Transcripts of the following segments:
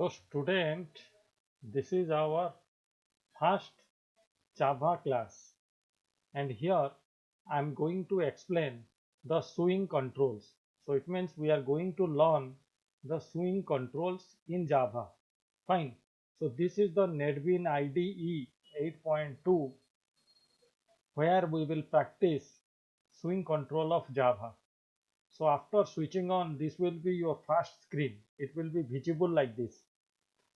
So student, this is our first Java class, and here I am going to explain the swing controls. So it means we are going to learn the swing controls in Java. Fine. So this is the NetBeans IDE 8.2 where we will practice swing control of Java. So after switching on, this will be your first screen. It will be visible like this.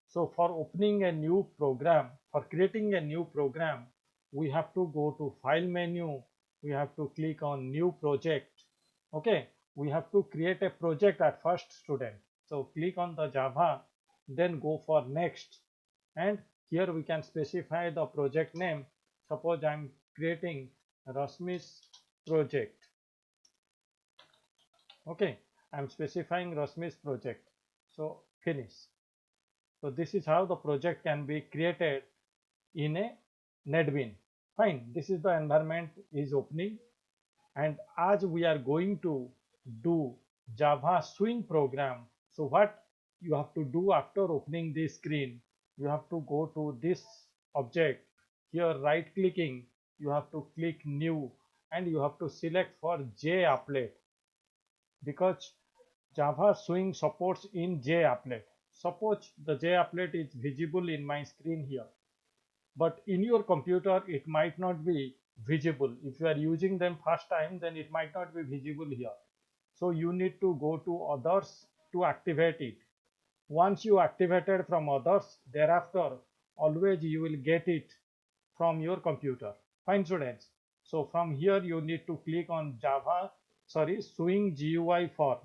So for opening a new program, for creating a new program, we have to go to file menu. We have to click on new project. Okay, we have to create a project at first, student. So click on the Java, then go for next. And here we can specify the project name. Suppose I'm creating Rasmis project. Okay, I'm specifying Rasmis project. So finish. So this is how the project can be created in a NetBeans. Fine, this is the environment is opening, and as we are going to do Java Swing program, so what you have to do after opening this screen, you have to go to this object, here right clicking, you have to click new, and you have to select for JApplet, because Java Swing supports in JApplet. Suppose the JApplet is visible in my screen here, but in your computer it might not be visible. If you are using them first time, then it might not be visible here. So you need to go to others to activate it. Once you activated from others, thereafter always you will get it from your computer. Fine, students. So from here you need to click on Swing GUI form.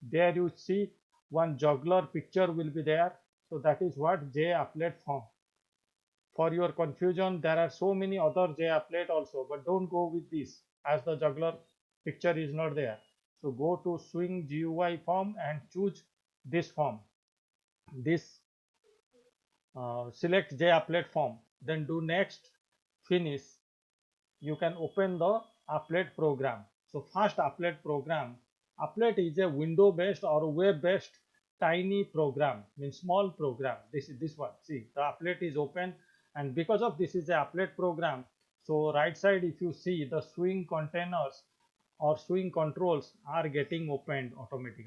There you see one juggler picture will be there. So that is what JApplet form. For your confusion, there are so many other JApplet also, but don't go with this as the juggler picture is not there. So go to Swing GUI form and choose this form. This select JApplet form. Then do next, finish. You can open the applet program. So first applet program. Applet is a window based or web based tiny program, means small program. This is this one. See, the applet is open, and because of this is a applet program, so right side if you see the swing containers or swing controls are getting opened automatically.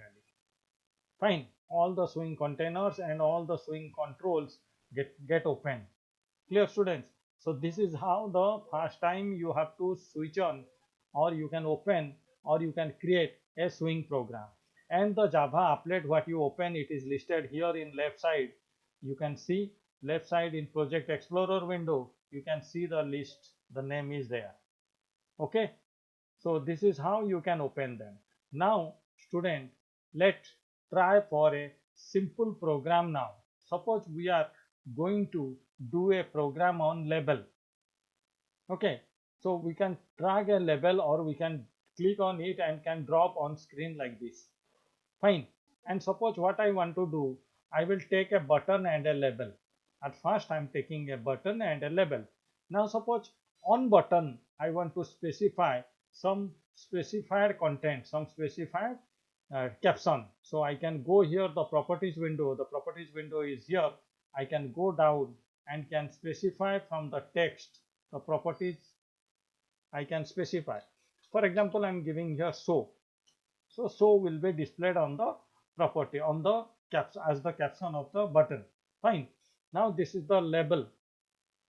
Fine, all the swing containers and all the swing controls get open. Clear, students? So this is how the first time you have to switch on, or you can open, or you can create a swing program. And the Java applet what you open, it is listed here in left side. You can see left side in Project Explorer window, you can see the list, the name is there. Okay, so this is how you can open them. Now student, let's try for a simple program now. Suppose we are going to do a program on label. Okay, so we can drag a label or we can click on it and can drop on screen like this. Fine. And suppose what I want to do, I will take a button and a label. At first I am taking a button and a label. Now suppose on button I want to specify some specified content, some specified caption. So I can go here, the properties window. The properties window is here. I can go down and can specify from the text the properties I can specify. For example, I am giving here so. So will be displayed on the property on the caps as the caption of the button. Fine. Now this is the label.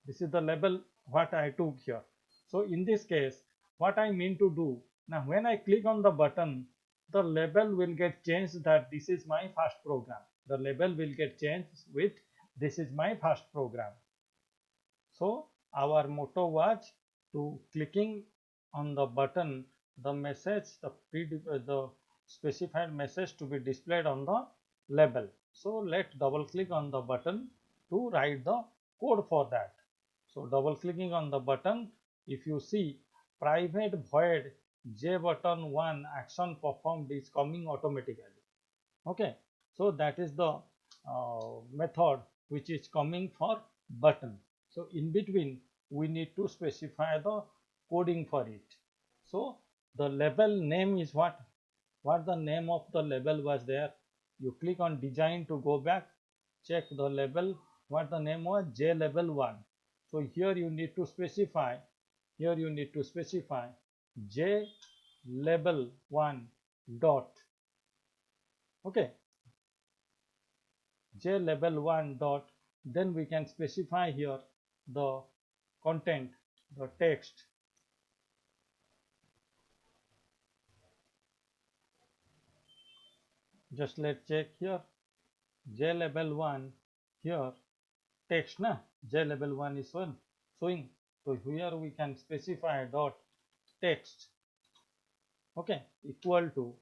This is the label what I took here. So in this case, what I mean to do, now when I click on the button, the label will get changed that this is my first program. The label will get changed with this is my first program. So our motto was to clicking on the button, the message, the specified message to be displayed on the label. So let's double click on the button to write the code for that. So double clicking on the button, if you see private void j button 1 action performed is coming automatically. Okay, so that is the method which is coming for button. So in between we need to specify the coding for it. So the label name is what the name of the label was there. You click on design to go back, check the label, what the name was, J label 1. So here you need to specify, J label 1 dot, okay, J label 1 dot, then we can specify here the content, the text. Just let's check here, J label 1, here text na, J label 1 is showing. So here we can specify dot text, okay, equal to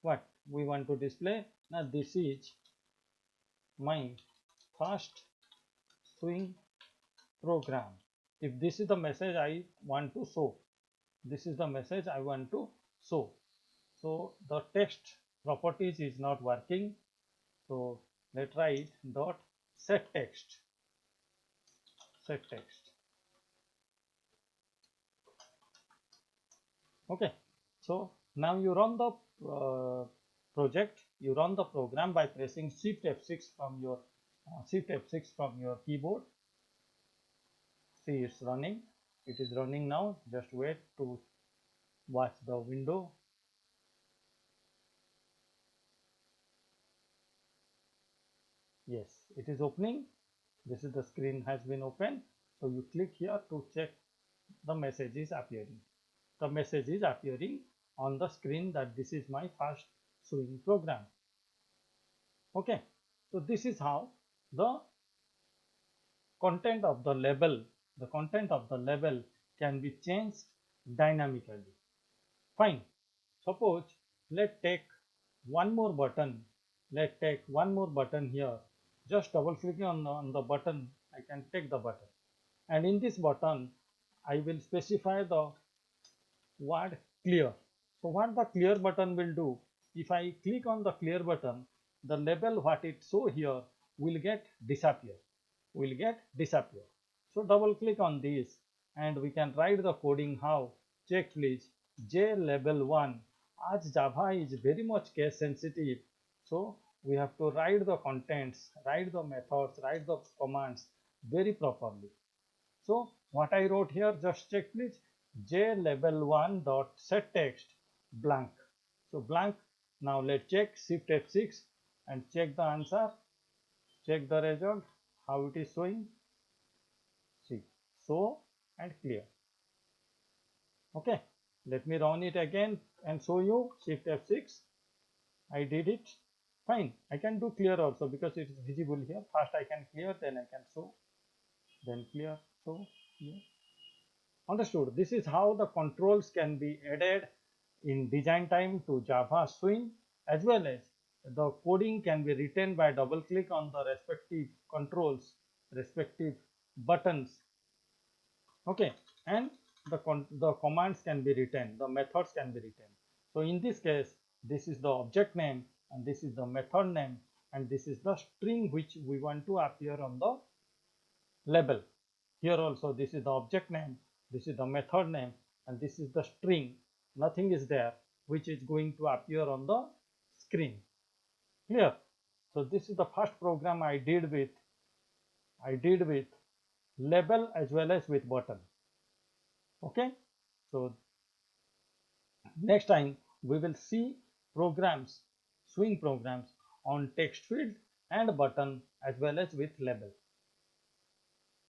what we want to display. Now this is my first swing program. If this is the message I want to show, this is the message I want to show. So the text properties is not working. So let's write dot set text. Okay. So now you run the project. You run the program by pressing Shift F6 from your keyboard. See, it's running. It is running now. Just wait to watch the window. Yes, it is opening. This is the screen has been opened. So you click here to check the message is appearing. The message is appearing on the screen that this is my first swing program. Okay, so this is how the content of the label can be changed dynamically. Fine. Suppose let's take one more button. Let's take one more button here. Just double clicking on the button, I can take the button. And in this button, I will specify the word clear. So what the clear button will do, if I click on the clear button, the label what it show here will get disappear. So double click on this and we can write the coding how. Check please, J label 1. As Java is very much case sensitive, so we have to write the contents, write the methods, write the commands very properly. So what I wrote here, just check please, J label 1 dot set text blank. So blank. Now let's check Shift F6 and check the answer, check the result, how it is showing. See, show and clear. Okay, let me run it again and show you. Shift F6. I did it. Fine. I can do clear also because it is visible here. First I can clear, then I can show, then clear, show, clear. Understood. This is how the controls can be added in design time to Java Swing, as well as the coding can be written by double click on the respective controls, respective buttons. Okay, and the commands can be written, the methods can be written. So in this case, this is the object name and this is the method name and this is the string which we want to appear on the label. Here also this is the object name, this is the method name and this is the string. Nothing is there which is going to appear on the screen. Clear? So this is the first program I did with label as well as with button. Okay, so next time we will see programs, swing programs on text field and button as well as with label.